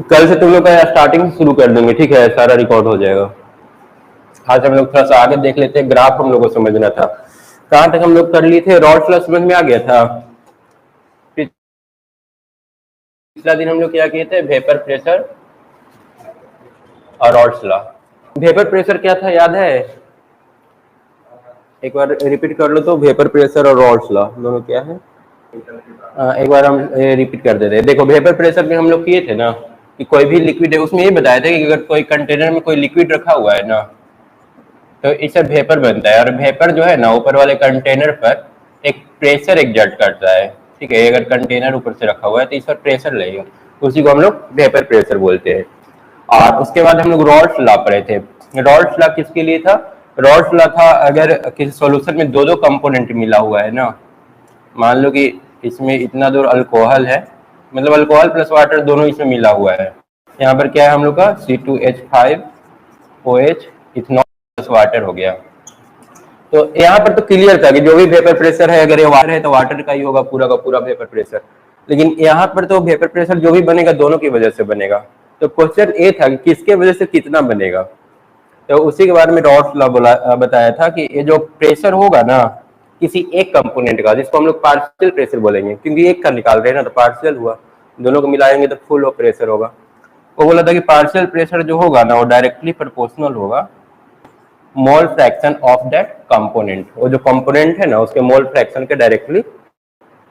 कल से तुम लोग का स्टार्टिंग शुरू कर देंगे, ठीक है, सारा रिकॉर्ड हो जाएगा। आज हम लोग थोड़ा सा आगे देख लेते हैं, ग्राफ हम लोग को समझना था। कहाँ तक हम लोग कर लिए थे? रॉल्स लॉ समझ में आ गया था। पिछला दिन हम लोग क्या किए थे? वेपर प्रेशर और रॉल्स लॉ। वेपर प्रेशर क्या था याद है? एक बार रिपीट कर लो तो। वेपर प्रेशर और रॉल्स लॉ दोनों क्या है? एक बार हम रिपीट कर देते हैं। देखो, वेपर प्रेशर में हम लोग किए थे ना कि कोई भी लिक्विड है, उसमें ये बताया था कि अगर कोई कंटेनर में कोई लिक्विड रखा हुआ है ना, तो इससे वेपर बनता है। और वेपर जो है ना, ऊपर वाले कंटेनर पर एक प्रेशर एग्जर्ट करता है, ठीक है। अगर कंटेनर ऊपर से रखा हुआ है तो इस पर प्रेशर लगेगा, उसी को हम लोग वेपर प्रेशर बोलते हैं। और उसके बाद हम लोग रॉल्स लॉ पढ़े थे। रॉल्स लॉ किसके लिए था? रॉल्स लॉ था अगर किसी सॉल्यूशन में दो दो कंपोनेंट मिला हुआ है ना, मान लो कि इसमें इतना दूर अल्कोहल है, मतलब अल्कोहल प्लस वाटर दोनों इसमें मिला हुआ है। यहाँ पर क्या है हम लोग का? C2H5OH इथेनॉल प्लस वाटर हो गया। तो यहाँ पर तो क्लियर था कि जो भी वेपर प्रेशर है, अगर ये वाटर है तो वाटर का ही होगा पूरा का पूरा वेपर प्रेशर। लेकिन यहाँ पर तो वेपर प्रेशर जो भी बनेगा दोनों की वजह से बनेगा। तो क्वेश्चन ये था कि किसके वजह से कितना बनेगा। तो उसी के बारे में रॉल्स लॉ बताया था कि ये जो प्रेशर होगा ना किसी एक कंपोनेंट का, जिसको हम लोग पार्शियल प्रेशर बोलेंगे, क्योंकि एक का निकाल रहे हैं ना तो पार्शियल हुआ, दोनों को मिलाएंगे तो फुल ऑफ प्रेशर होगा। वो बोला था कि पार्शियल प्रेशर जो होगा ना वो डायरेक्टली प्रोपोर्शनल होगा मोल फ्रैक्शन ऑफ दैट कंपोनेंट। वो जो कंपोनेंट है ना उसके मोल फ्रैक्शन के डायरेक्टली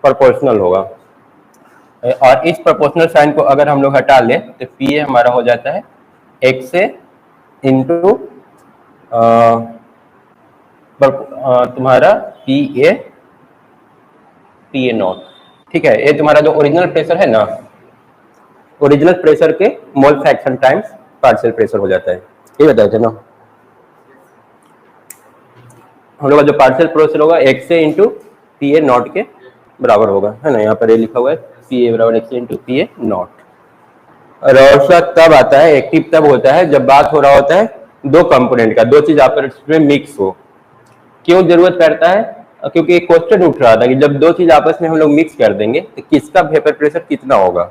प्रोपोर्शनल होगा। और इस प्रोपोर्शनल साइन को अगर हम लोग हटा ले तो पी ए हमारा हो जाता है एक से इंटू तुम्हारा पी ए नॉट, ठीक है। ये तुम्हारा जो ओरिजिनल प्रेशर है ना, ओरिजिनल प्रेशर के mole fraction times partial pressure हो जाता है। ये बताया था ना हम लोग का जो पार्शियल प्रेशर होगा एक से इंटू पी ए नॉट के बराबर होगा, है ना। यहाँ पर ये लिखा हुआ है पी ए बराबर एक से into p A not. Rawls law तब आता है, एक्टिव तब होता है जब बात हो रहा होता है दो कंपोनेंट का, दो चीज आपस में मिक्स हो। क्यों जरूरत पड़ता है? क्योंकि एक क्वेश्चन उठ रहा था कि जब दो चीज आपस में हम लोग मिक्स कर देंगे तो किसका वेपर प्रेशर कितना होगा।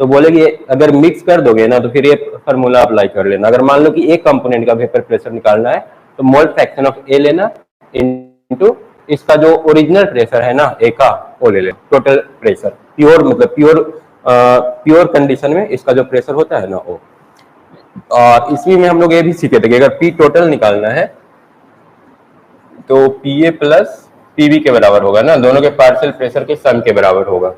तो बोलेगे अगर मिक्स कर दोगे ना तो फिर ये फार्मूला अप्लाई कर लेना। अगर मान लो कि एक कंपोनेंट का वेपर प्रेशर निकालना है तो मोल फ्रैक्शन ऑफ ए लेना इनटू इसका जो ओरिजिनल प्रेशर है ना ए का, वो ले लेना। टोटल प्रेशर प्योर, मतलब प्योर कंडीशन में इसका जो प्रेशर होता है ना वो। और इसी में हम लोग ये भी सीखे थे कि अगर पी टोटल निकालना है तो पी ए प्लस पीबी के बराबर होगा ना, दोनों के पार्शियल प्रेशर के सम के बराबर होगा।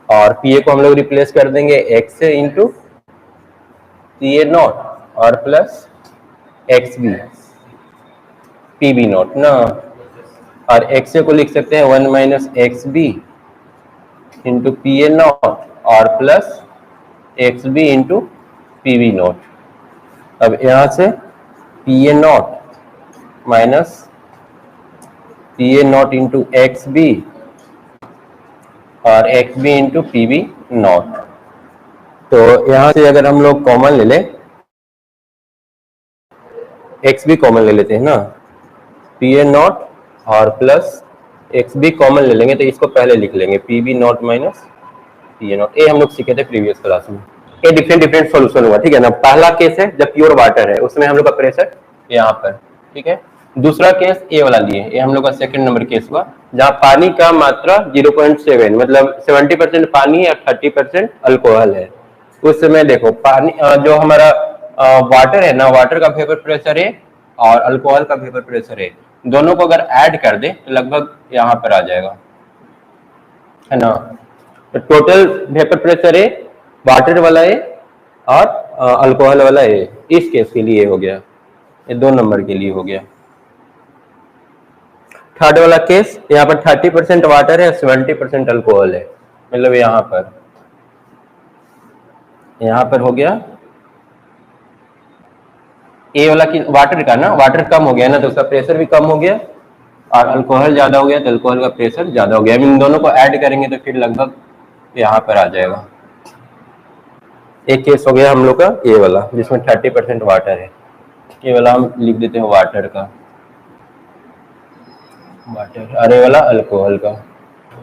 और पी ए को हम लोग रिप्लेस कर देंगे एक्स से इंटू पी ए नॉट और plus x b p B nought ना। और एक्स ए को लिख सकते हैं 1 minus x b into p ए नॉट और plus x b into p B nought. अब यहां से p A nought minus P A nought into x b और x b into p B nought. तो यहां से अगर हम लोग कॉमन ले लें, एक्स बी कॉमन ले लेते हैं ना, पी ए नॉट और प्लस एक्स बी कॉमन ले लेंगे तो इसको पहले लिख लेंगे P B nought minus P A nought. ये हम लोग सीखे थे प्रीवियस क्लास में। ये डिफरेंट सॉल्यूशन हुआ, ठीक है ना। पहला केस है जब प्योर वाटर है, उसमें हम लोग का प्रेशर यहाँ पर, ठीक है। दूसरा केस ए वाला लिए, ये हम लोग का सेकंड नंबर केस हुआ जहाँ पानी का मात्रा 0.7 मतलब 70% पानी है और 30% अल्कोहल है। उस समय देखो पानी जो हमारा वाटर है ना, वाटर का वेपर प्रेशर है और अल्कोहल का वेपर प्रेशर है, दोनों को अगर ऐड कर दे तो लगभग यहाँ पर आ जाएगा, है ना। तो टोटल वेपर प्रेशर है वाटर वाला है और अल्कोहल वाला है। इस केस के लिए हो गया, ये 2 नंबर के लिए हो गया। थर्ड वाला केस यहाँ पर 30% वाटर है 70% अल्कोहल है, मतलब यहाँ पर हो गया ए वाला की वाटर का ना, वाटर कम हो गया ना तो उसका प्रेशर भी कम हो गया और अल्कोहल ज्यादा हो गया तो अल्कोहल का प्रेशर ज्यादा हो गया। इन दोनों को ऐड करेंगे तो फिर लगभग यहाँ पर आ जाएगा। एक केस हो गया हम लोग का ए वाला जिसमें 30% वाटर है, ये वाला हम लिख देते हैं वाटर का, वाटर, अरे वाला अल्कोहल का।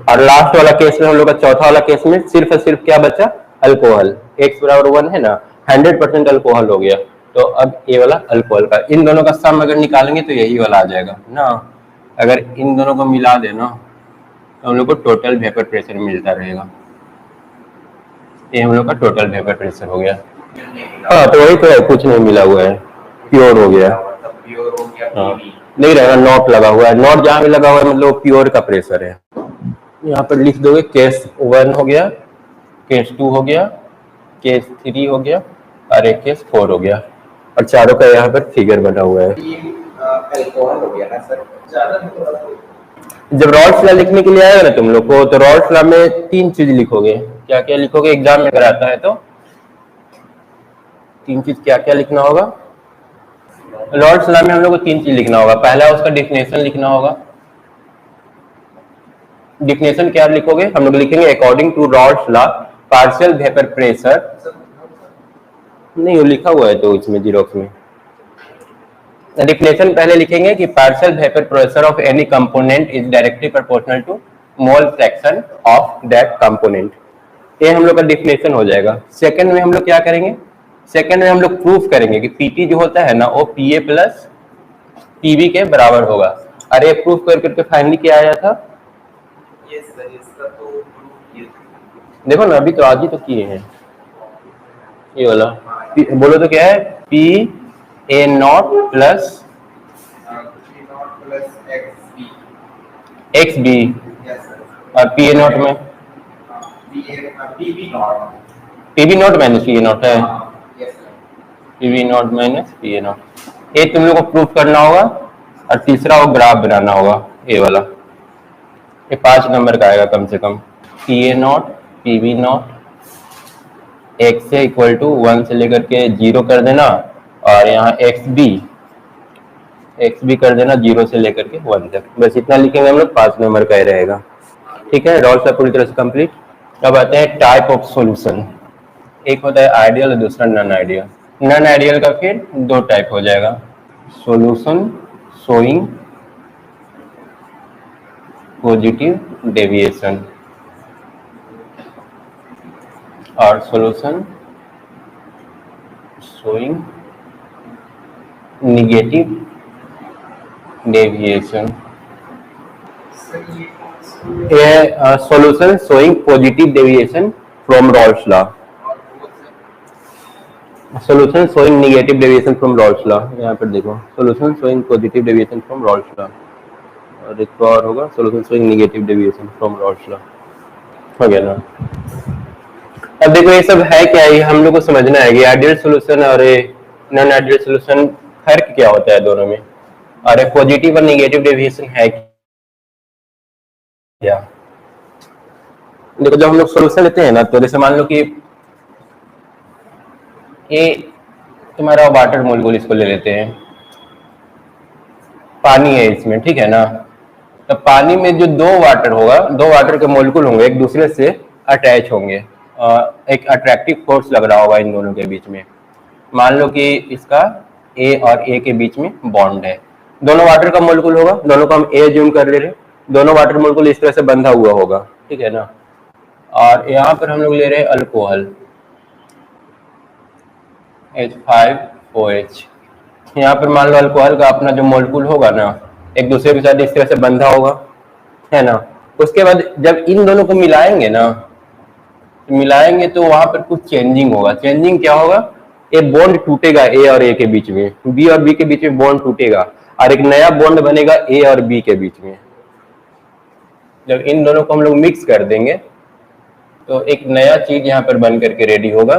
और लास्ट वाला केस में हम लोग का चौथा वाला केस में सिर्फ और सिर्फ क्या बचा? अल्कोहल। x बराबर 1 है ना, 100% अल्कोहल हो गया। तो अब ये वाला अल्कोहल का, इन दोनों का सम अगर निकालेंगे तो यही वाला आ जाएगा ना। अगर इन दोनों को मिला देना तो हम लोग को टोटल वेपर प्रेशर मिलता रहेगा। ये हम लोग का टोटल वेपर प्रेशर हो गया। हाँ तो वही तो है, कुछ नहीं मिला हुआ है, प्योर हो गया। हाँ नहीं रहेगा, नॉट लगा हुआ है, नॉट जहाँ भी लगा हुआ है मतलब प्योर का प्रेशर है। यहाँ पर लिख दोगे केस 1 हो गया, केस 2 हो गया, केस 3 हो गया और एक केस 4 हो गया, और चारों का यहाँ पर फिगर बना हुआ है। हो गया ना सर, जब रॉल्स लॉ लिखने के लिए आएगा ना तुम लोग को, तो रॉल्स लॉ में 3 चीज लिखोगे। क्या क्या लिखोगे एग्जाम में अगर आता है तो? 3 चीज क्या क्या लिखना होगा? रॉल्स लॉ में हम लोग को 3 चीज लिखना होगा। पहला उसका डेफिनेशन लिखना होगा। डेफिनेशन क्या लिखोगे? हम लोग लिखेंगे according to Raoult's law partial vapour pressure, नहीं वो लिखा हुआ है तो इसमें जीरोक्स में। डिफिनेशन पहले लिखेंगे कि partial vapour pressure of any component is directly proportional to mole fraction of that component. ये हम लोग का डिफिनेशन हो जाएगा। सेकंड में हम लोग क्या करेंगे? सेकंड में हम लोग प्रूफ करेंगे कि पीटी जो होता है ना वो पीए प्लस पीबी के बराबर होगा। अरे प्रूफ कर करके फाइनली क्या आया था? यस सर, इसका तो देखो ना, अभी तो आज ही तो किए हैं ये वाला। बोलो तो क्या है? पी ए नॉट प्लस एक्स बी, और पी ए नॉट में p b nought minus P A nought है, p b nought minus P A nought. ये तुम लोग को प्रूफ करना होगा। और तीसरा वो ग्राफ बनाना होगा, ये वाला। ये 5 नंबर का आएगा कम से कम। पी ए नॉट पीबी नॉट एक्स से इक्वल टू 1 से लेकर के 0 कर देना, और यहाँ एक्स बी कर देना 0 से लेकर के 1 तक। बस इतना लिखेंगे हम लोग, 5 नंबर का ही रहेगा। ठीक है, रॉल्स लॉ पूरी तरह से कंप्लीट। अब आते हैं टाइप ऑफ सॉल्यूशन। एक होता है आइडियल और दूसरा नॉन आइडियल। नॉन आइडियल का फिर 2 टाइप हो जाएगा, सॉल्यूशन शोइंग पॉजिटिव डेविएशन और solution showing negative deviation. Solution showing positive deviation from Rawls law, solution showing negative deviation from Rawls law. यहाँ पर देखो, solution showing positive deviation from Rawls law, और एक तो और होगा solution showing negative deviation from Rawls law. हो गया ना? अब देखो ये सब है क्या, ये हम लोग को समझना है कि आइडियल सॉल्यूशन और नॉन आइडियल सॉल्यूशन फर्क क्या होता है दोनों में, और पॉजिटिव और नेगेटिव डेविएशन है क्या। देखो जब हम लोग सॉल्यूशन लेते हैं ना, तो जैसे मान लो कि ये तुम्हारा वाटर मोलिक्यूल, इसको ले लेते हैं, पानी है इसमें, ठीक है ना। तो पानी में जो 2 वाटर होगा, 2 वाटर के मोलिक्यूल होंगे, एक दूसरे से अटैच होंगे, एक अट्रैक्टिव फोर्स लग रहा होगा इन दोनों के बीच में। मान लो कि इसका ए और ए के बीच में बॉन्ड है, दोनों वाटर का मोलिक्यूल होगा, दोनों को हम ए ज्यूम कर ले रहे हैं, दोनों वाटर मोलिक्यूल इस तरह से बंधा हुआ होगा, ठीक है ना। और यहाँ पर हम लोग ले रहे हैं अल्कोहल H5OH। यहाँ पर मान लो अल्कोहल का अपना जो मोलिक्यूल होगा ना, एक दूसरे के साथ इस तरह से बंधा होगा, है ना। उसके बाद जब इन दोनों को मिलाएंगे ना, मिलाएंगे तो वहां पर कुछ चेंजिंग होगा। चेंजिंग क्या होगा? एक बॉन्ड टूटेगा ए और ए के बीच में, बी और बी के बीच में बॉन्ड टूटेगा, और एक नया बॉन्ड बनेगा ए और बी के बीच में। जब इन दोनों को हम लोग मिक्स कर देंगे तो एक नया चीज यहाँ पर बन करके रेडी होगा,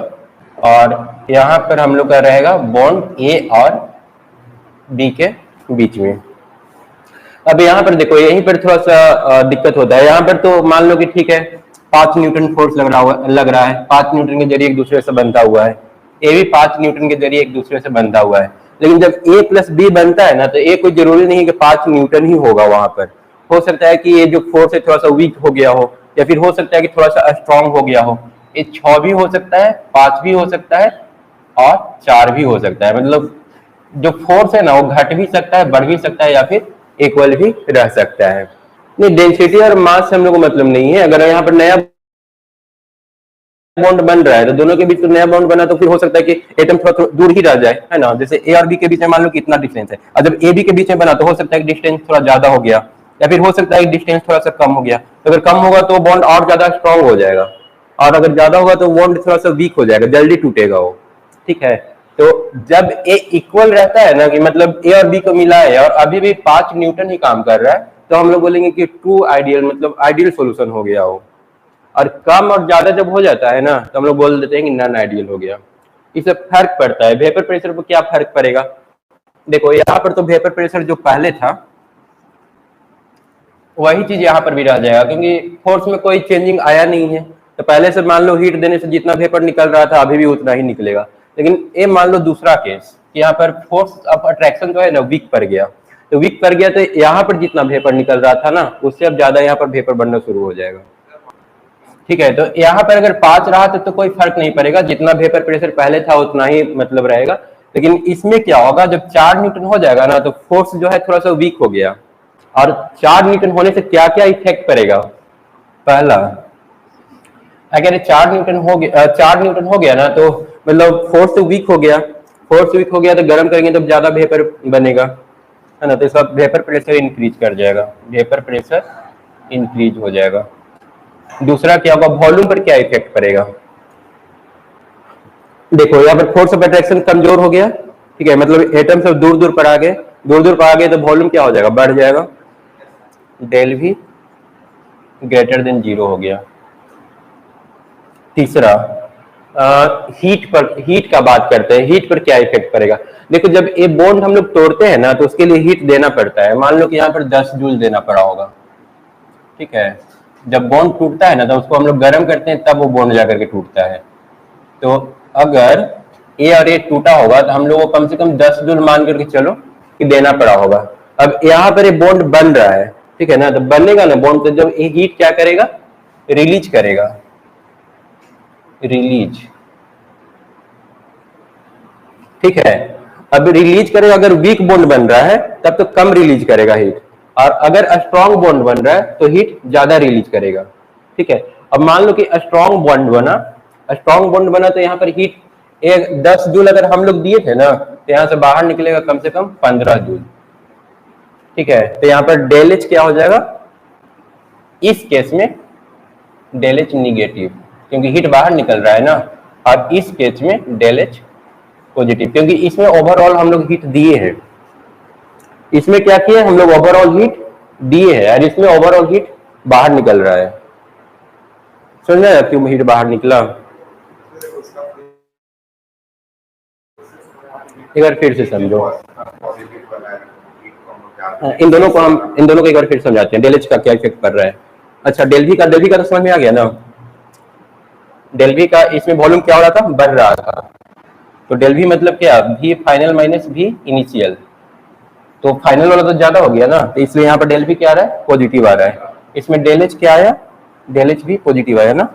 और यहाँ पर हम लोग का रहेगा बॉन्ड ए और बी के बीच में। अब यहाँ पर देखो, यहीं पर थोड़ा सा दिक्कत होता है। यहाँ पर तो मान लो कि ठीक है, 5 न्यूटन फोर्स लग रहा है, 5 न्यूटन के जरिए एक दूसरे से बनता हुआ है, ए भी 5 न्यूटन के जरिए एक दूसरे से बनता हुआ है। लेकिन जब ए प्लस बी बनता है ना, तो ए कोई जरूरी नहीं है कि 5 न्यूटन ही होगा। वहां पर हो सकता है कि ये जो फोर्स है थोड़ा सा वीक हो गया हो, या फिर हो सकता है कि थोड़ा सा स्ट्रांग हो गया हो। ये 6 भी हो सकता है, 5 भी हो सकता है, और 4 भी हो सकता है। मतलब जो फोर्स है ना, वो घट भी सकता है, बढ़ भी सकता है, या फिर इक्वल भी रह सकता है। नहीं, डेंसिटी और मास से हम लोग को मतलब नहीं है। अगर यहाँ पर नया बॉन्ड बन रहा है, तो दोनों के बीच तो नया बॉन्ड बना, तो फिर हो सकता है कि एटम थोड़ा दूर ही रह जाए, है ना। जैसे ए और बी के बीच में मान लो कितना डिस्टेंस है, और जब ए बी के बीच में बना तो हो सकता है कि डिस्टेंस थोड़ा ज्यादा हो गया, या फिर हो सकता है कि डिस्टेंस थोड़ा सा कम हो गया। तो अगर कम होगा तो बॉन्ड और ज्यादा स्ट्रांग हो जाएगा, और अगर ज्यादा होगा तो बॉन्ड थोड़ा सा वीक हो जाएगा, जल्दी टूटेगा वो। ठीक है, तो जब ए इक्वल रहता है ना, कि मतलब ए और बी को मिला है और अभी भी 5 न्यूटन ही काम कर रहा है, तो हम लोग बोलेंगे कि ट्रू आइडियल, मतलब आइडियल सॉल्यूशन हो गया हो। और कम और ज्यादा जब हो जाता है ना, तो हम लोग बोल देते हैं कि नॉन आइडियल हो गया। इससे फर्क पड़ता है। वेपर प्रेशर पर क्या फर्क पड़ेगा? देखो यहाँ पर तो वेपर प्रेशर जो पहले था वही चीज यहाँ पर भी रह जाएगा, क्योंकि फोर्स में कोई चेंजिंग आया नहीं है। तो पहले से मान लो हीट देने से जितना वेपर निकल रहा था अभी भी उतना ही निकलेगा। लेकिन ये मान लो दूसरा केस कि यहाँ पर फोर्स ऑफ अट्रैक्शन जो है ना वीक पड़ गया, तो वीक पड़ गया तो यहाँ पर जितना वेपर निकल रहा था ना उससे अब ज्यादा यहाँ पर वेपर बनना शुरू हो जाएगा। ठीक है, तो यहाँ पर अगर 5 रहा तो कोई फर्क नहीं पड़ेगा, जितना वेपर प्रेशर पहले था उतना ही मतलब रहेगा। लेकिन इसमें क्या होगा, जब 4 न्यूटन हो जाएगा ना तो फोर्स जो है थोड़ा सा वीक हो गया। और 4 न्यूटन होने से क्या क्या इफेक्ट पड़ेगा? पहला, अगर 4 न्यूटन हो गया, 4 न्यूटन हो गया ना तो मतलब फोर्स तो वीक हो गया। फोर्स वीक हो गया तो गर्म करेंगे तो ज्यादा वेपर बनेगा, है ना। तो इसका वेपर प्रेशर इंक्रीज कर जाएगा, वेपर प्रेशर इंक्रीज हो जाएगा। दूसरा क्या होगा, वॉल्यूम पर क्या इफेक्ट पड़ेगा? देखो यहाँ पर फोर्स ऑफ अट्रैक्शन कमजोर हो गया। ठीक है, मतलब एटम सब दूर दूर पर आ गए, दूर दूर पर आ गए तो वॉल्यूम क्या हो जाएगा, बढ़ जाएगा। डेल भी ग्रेटर देन 0 हो गया। तीसरा, हीट पर, हीट का बात करते हैं, हीट पर क्या इफेक्ट पड़ेगा? देखो जब ये बॉन्ड हम लोग तोड़ते हैं ना तो उसके लिए हीट देना पड़ता है। मान लो कि यहाँ पर 10 जूल देना पड़ा होगा। ठीक है, जब बॉन्ड टूटता है ना तो उसको हम लोग गर्म करते हैं तब वो बॉन्ड जाकर के टूटता है। तो अगर ए और ए टूटा होगा तो हम लोग को कम से कम 10 जूल मान करके चलो कि देना पड़ा होगा। अब यहाँ पर ये बॉन्ड बन रहा है, ठीक है ना, तो बनेगा ना बॉन्ड, तो जब ये हीट क्या करेगा, रिलीज करेगा, रिलीज। ठीक है, अब रिलीज करेगा। अगर वीक बॉन्ड बन रहा है तब तो कम रिलीज करेगा हीट, और अगर स्ट्रॉन्ग बॉन्ड बन रहा है तो हीट ज्यादा रिलीज करेगा। ठीक है, अब मान लो कि स्ट्रॉन्ग बॉन्ड बना, स्ट्रॉन्ग बॉन्ड बना तो यहाँ पर हीट 10 जूल अगर हम लोग दिए थे ना तो यहाँ से बाहर निकलेगा कम से कम 15 जूल। ठीक है, तो यहाँ पर डेल एच क्या हो जाएगा, इस केस में डेल एच निगेटिव, क्योंकि हीट बाहर निकल रहा है ना, और इस केस में डेल एच पॉजिटिव, क्योंकि इसमें ओवरऑल हम लोग हीट दिए हैं। इसमें क्या किया हम लोग, ओवरऑल हीट दिए है, और इसमें ओवरऑल हीट बाहर निकल रहा है। समझ रहे क्यों हीट बाहर निकला? एक बार फिर से समझो, इन दोनों को एक बार फिर समझाते हैं, डेल एच का क्या इफेक्ट पड़ रहा है। अच्छा, डेल वी का तो समझ में आ गया ना। डेल वी का इसमें वॉल्यूम क्या हो रहा था, बढ़ रहा था। तो डेल वी मतलब क्या, V final minus V initial, तो फाइनल वाला तो ज्यादा हो गया ना, तो इसलिए यहाँ पर डेल वी क्या आ रहा है, पॉजिटिव आ रहा है। इसमें डेल एच क्या आया, डेल एच भी पॉजिटिव आया ना।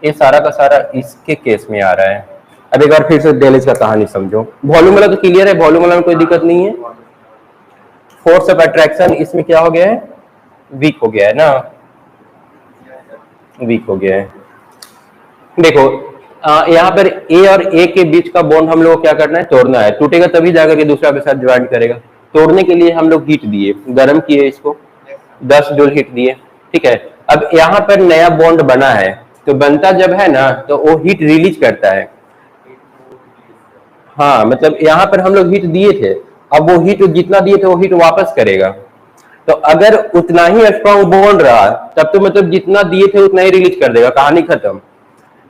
ये सारा का सारा इसके केस में आ रहा है। अब एक बार फिर से डेल एच का कहानी समझो। वॉल्यूम वाला तो क्लियर है, वॉल्यूम वाला में कोई दिक्कत नहीं है। फोर्स ऑफ अट्रैक्शन इसमें क्या हो गया है, वीक हो गया है ना, वीक हो गया है। देखो यहाँ पर ए और ए के बीच का बॉन्ड हम लोग को क्या करना है, तोड़ना है। टूटेगा तभी जाकर के दूसरा के साथ ज्वाइन करेगा। तोड़ने के लिए हम लोग हीट दिए, गर्म किए इसको, 10 जूल हीट दिए। ठीक है, अब यहाँ पर नया बॉन्ड बना है, तो बनता जब है ना तो वो हीट रिलीज करता है। हाँ, मतलब यहाँ पर हम लोग हीट दिए थे, अब वो हीट जितना दिए थे वो हीट वापस करेगा। तो अगर उतना ही स्ट्रॉन्ग बॉन्ड रहा तब तो मतलब जितना दिए थे उतना ही रिलीज कर देगा, कहानी खत्म।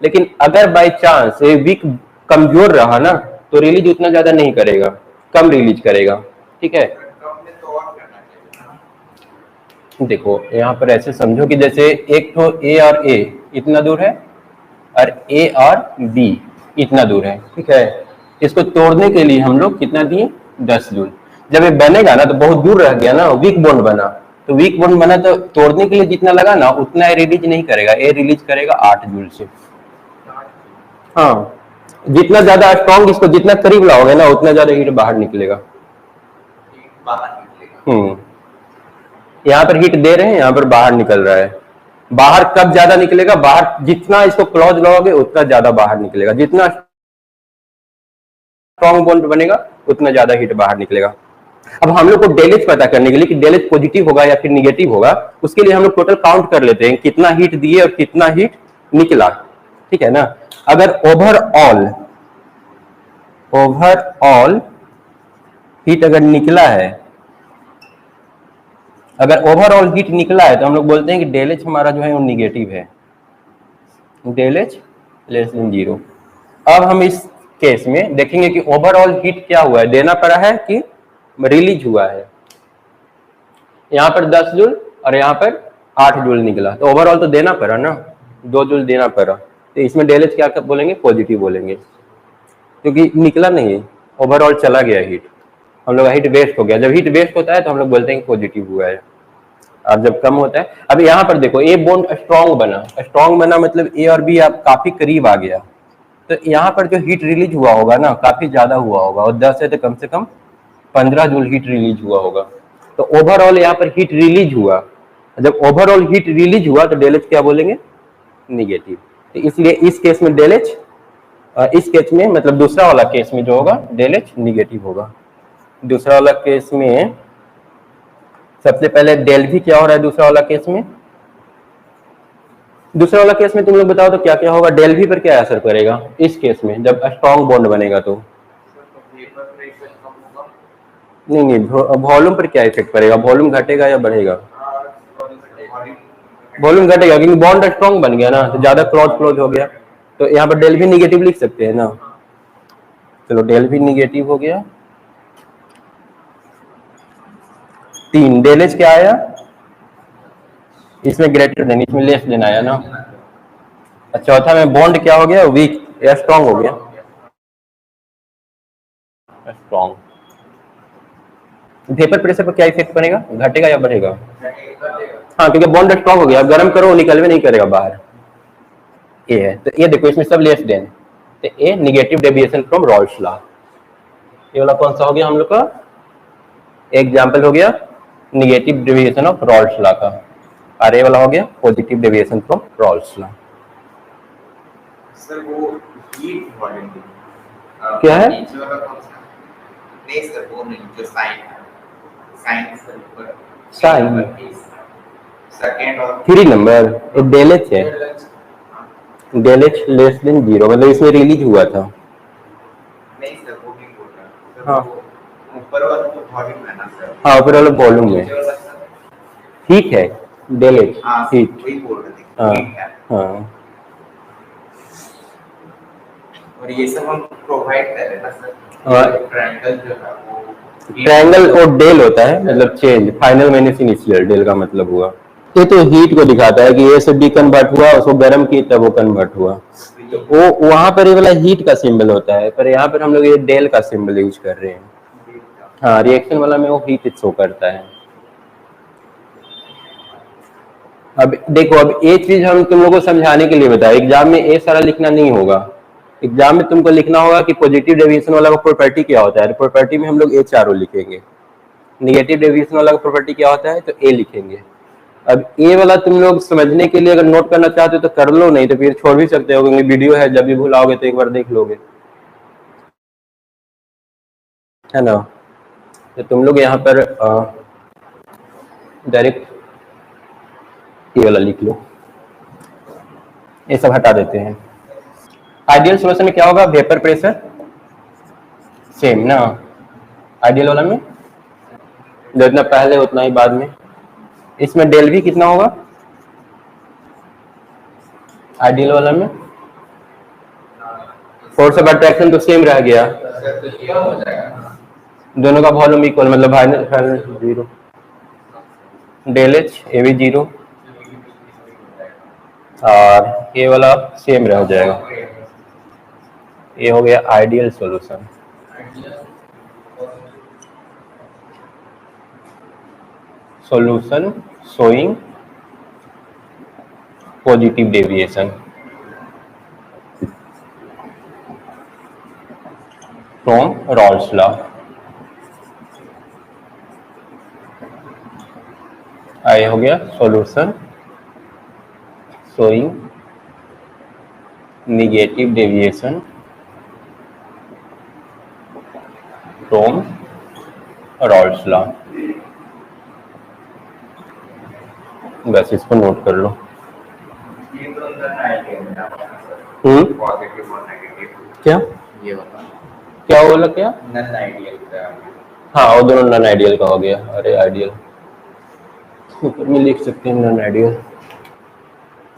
लेकिन अगर बाय चांस वीक कमजोर रहा ना तो रिलीज उतना ज्यादा नहीं करेगा, कम रिलीज करेगा। ठीक है, देखो यहाँ पर ऐसे समझो कि जैसे एक तो ए और ए इतना दूर है और ए और बी इतना दूर है। ठीक है, इसको तोड़ने के लिए हम लोग कितना दिए, 10 जूल। जब ये बनेगा ना तो बहुत दूर रह गया ना, वीक बॉन्ड बना, तो वीक बॉन्ड बना तो तोड़ने के लिए जितना लगा ना उतना ये रिलीज नहीं करेगा, ये रिलीज करेगा 8 जूल से। हाँ, जितना ज्यादा स्ट्रॉन्ग इसको जितना करीब लाओगे ना उतना ज्यादा हीट बाहर निकलेगा। यहाँ पर हीट दे रहे हैं, यहाँ पर बाहर निकल रहा है। बाहर कब ज्यादा निकलेगा, बाहर जितना इसको क्लोज लगाओगे उतना ज्यादा बाहर निकलेगा, जितना स्ट्रॉन्ग बॉन्ड बनेगा उतना ज्यादा हीट बाहर निकलेगा। अब हम लोग को डेलेज पता करने के लिए कि डेलेज पॉजिटिव होगा या फिर निगेटिव होगा, उसके लिए हम लोग टोटल काउंट कर लेते हैं कितना हीट दिए और कितना हीट निकला, ठीक है ना। अगर ओवरऑल हीट अगर निकला है, अगर ओवरऑल हीट निकला है तो हम लोग बोलते हैं कि डेलेज हमारा जो है वो निगेटिव है, डेलेज लेस देन 0। अब हम इस केस में देखेंगे कि ओवरऑल हीट क्या हुआ है, देना पड़ा है कि रिलीज हुआ है। यहाँ पर 10 जूल और यहाँ पर 8 जूल निकला, तो ओवरऑल तो देना पड़ा ना, 2 जूल देना पड़ा, तो इसमें डेलेज क्या बोलेंगे, पॉजिटिव बोलेंगे, क्योंकि निकला नहीं, ओवरऑल चला गया हीट, हम लोग हीट वेस्ट हो गया। जब हीट वेस्ट होता है तो हम लोग बोलते हैं पॉजिटिव हुआ है, और जब कम होता है, अब यहाँ पर देखो ए बॉन्ड स्ट्रॉन्ग बना मतलब ए और बी आप काफी करीब आ गया, तो यहाँ पर जो हीट रिलीज हुआ होगा ना काफी ज्यादा हुआ होगा, और 10 है तो कम से कम 15 जूल हीट रिलीज हुआ होगा। तो ओवरऑल यहाँ पर हीट रिलीज हुआ, जब ओवरऑल हीट रिलीज हुआ तो डेलेज क्या बोलेंगे, निगेटिव। तो इसलिए इस केस में डेलेज, इस केस में मतलब दूसरा वाला केस में जो होगा डेलेज निगेटिव होगा। दूसरा वाला केस में सबसे पहले डेल भी क्या हो रहा है, दूसरा वाला केस में, दूसरा वाला केस में तुम लोग बताओ तो क्या क्या होगा, डेल भी पर क्या असर पड़ेगा इस केस में जब स्ट्रॉन्ग बॉन्ड बनेगा तो। नहीं, वॉल्यूम पर क्या इफेक्ट पड़ेगा, वॉल्यूम घटेगा या बढ़ेगा, वॉल्यूम घटेगा क्योंकि बॉन्ड स्ट्रॉन्ग बन गया ना, तो ज्यादा क्लोज हो गया, तो यहाँ पर डेल भी निगेटिव लिख सकते हैं ना। चलो डेल भी निगेटिव हो गया। 3 डेलेज क्या आया, इसमें ग्रेटर देन, इसमें लेस देन आया ना। चौथा में बॉन्ड क्या हो गया, वीक या स्ट्रॉन्ग हो गया, स्ट्रॉन्ग। वेपर प्रेशर पर क्या इफेक्ट पड़ेगा, घटेगा या बढ़ेगा, हाँ क्योंकि बॉन्ड स्ट्रॉन्ग हो गया, गर्म करो निकल भी नहीं करेगा बाहर, ये है। तो ये देखो इसमें सब लेस देन, तो ये negative deviation from Rawls law. ये वाला कौन सा हो गया हम लोग का, एग्जाम्पल हो गया negative deviation of Rawls law का, और ये वाला हो गया positive deviation from Rawls law. Sir वो हीट वॉल्यूम क्या है, नहीं सर वो नहीं, जो साइन सर ऊपर साइन सेकंड और 3 नंबर डेलेज है, डेलेज लेस देन 0 मतलब इसमें रिलीज हुआ था। नहीं सर वो नहीं बोल रहा, हाँ ऊपर वाला तो वॉल्यूम है ना सर, हाँ ऊपर वाला वॉल्यूम में ठीक है, डेलेज हीट, वही बोल रहे थे हाँ हीट है। हाँ, और ये सब हम प्रोवाइड कर रहे हैं ना सर, ट्रायंगल जो है वो ट्रायंगल और डेल होता है मतलब change, final minus initial, del का मतलब हुआ। ये तो हीट को दिखाता है कि ए से बी कन्वर्ट हुआ, उसको गर्म की तब वो कन्वर्ट हुआ, तो वो वहां पर ये वाला हीट का सिंबल होता है, पर यहाँ पर हम लोग ये डेल का सिंबल यूज कर रहे हैं। हाँ रिएक्शन वाला में वो हीट शो करता है। अब देखो, अब ये चीज हम तुम लोगों को समझाने के लिए बताया, एग्जाम में ये सारा लिखना नहीं होगा, एग्जाम में तुमको लिखना होगा कि पॉजिटिव डेविएशन वाला का प्रॉपर्टी क्या होता है, प्रॉपर्टी में हम लोग ए चारों लिखेंगे, निगेटिव डेविएशन वाला का प्रॉपर्टी क्या होता है तो ए लिखेंगे। अब ए वाला तुम लोग समझने के लिए अगर नोट करना चाहते हो तो कर लो, नहीं तो फिर छोड़ भी सकते हो क्योंकि वीडियो है, जब भी भूलाओगे तो एक बार देख लोगे, है ना। तो तुम लोग यहाँ पर डायरेक्ट ये वाला लिख लो, ये सब हटा देते हैं। आइडियल सॉल्यूशन में क्या होगा, वेपर प्रेशर सेम ना, आइडियल वाला में जितना पहले उतना ही बाद में। इसमें डेल भी कितना होगा आइडियल वाला में, फोर्स ऑफ अट्रैक्शन तो सेम रह गया, दोनों का वॉल्यूम इक्वल मतलब फाइनल 0, डेल एच ए भी 0 और ये वाला सेम रह जाएगा। ये हो गया ideal solution. Solution showing positive deviation from Rawls law. ये हो गया solution showing negative deviation from Raoult's law। बस इसको नोट कर लो। ये तो नन आइडियल है सर, पॉजिटिव और नेगेटिव। क्या ये वाला क्या बोला क्या? नन आइडियल का। हाँ वो दोनों नॉन आइडियल का हो गया। अरे आइडियल ऊपर में लिख सकते हैं नॉन आइडियल।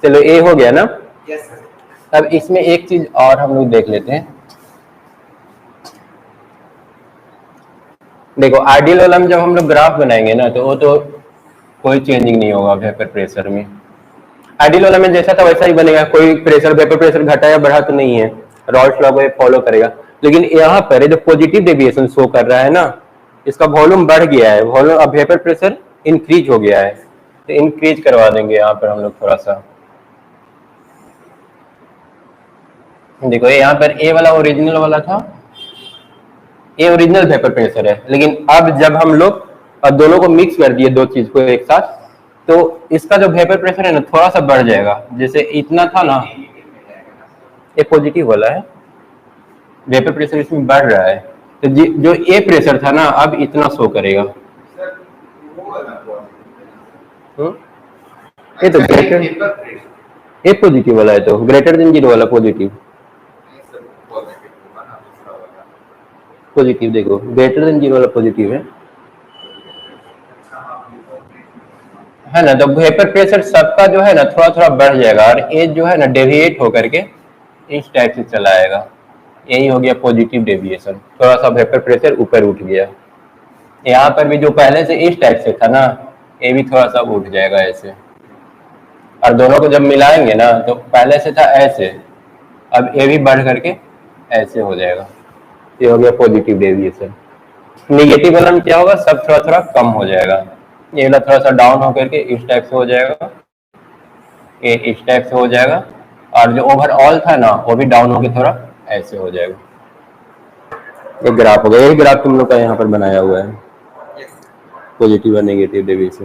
चलो ए हो गया ना। Yes sir. अब इसमें एक चीज और हम लोग देख लेते हैं। देखो आइडियल वाला में जब हम लोग ग्राफ बनाएंगे ना तो वो तो कोई चेंजिंग नहीं होगा वेपर प्रेशर में। आइडियल वाला में जैसा था वैसा ही बनेगा, कोई प्रेशर वेपर प्रेशर घटा या बढ़ा तो नहीं है, रॉल्स लॉ को फॉलो करेगा। लेकिन यहाँ पर जो पॉजिटिव डेविएशन शो कर रहा है ना, इसका वॉल्यूम बढ़ गया है, वॉल्यूम अब वेपर प्रेशर इंक्रीज हो गया है, तो इंक्रीज करवा देंगे यहाँ पर हम लोग थोड़ा सा। देखो यहाँ पर ए वाला ओरिजिनल वाला था, ये ओरिजिनल वेपर प्रेशर है, लेकिन अब जब हम लोग दोनों को मिक्स कर दिए, दो चीज को एक साथ, तो इसका जो वेपर प्रेशर है ना थोड़ा सा बढ़ जाएगा। जैसे इतना था ना, ये पॉजिटिव वाला है, वेपर प्रेशर इसमें बढ़ रहा है, तो जो ए प्रेशर था ना अब इतना शो करेगा। ये तो ग्रेटर, ये पॉजिटिव वाला है, तो ग्रेटर देन जीरो वाला पॉजिटिव। पॉजिटिव देखो ग्रेटर देन जीरो वाला पॉजिटिव है ना। तो वेपर प्रेशर सबका जो है ना थोड़ा थोड़ा बढ़ जाएगा, और एज जो है ना डेविएट होकर के इस टाइप से चला आएगा। यही हो गया पॉजिटिव डेविएशन, थोड़ा सा वेपर प्रेशर ऊपर उठ गया। यहाँ पर भी जो पहले से इस टाइप से था ना, ये भी थोड़ा सा उठ जाएगा ऐसे। और दोनों को जब मिलाएंगे ना तो पहले से था ऐसे, अब ये भी बढ़ करके ऐसे हो जाएगा। ये हो गया पॉजिटिव डेविएशन। निगेटिव वाला में क्या होगा, सब थोड़ा थोड़ा कम हो जाएगा। ये वाला थोड़ा सा डाउन होकर के इस टाइप से हो जाएगा, ये इस टाइप से हो जाएगा, और जो ओवरऑल था ना वो भी डाउन होकर थोड़ा ऐसे हो जाएगा। ये ग्राफ हो गया, यही ग्राफ तुम लोग का यहाँ पर बनाया हुआ है, पॉजिटिव और नेगेटिव डेविएशन।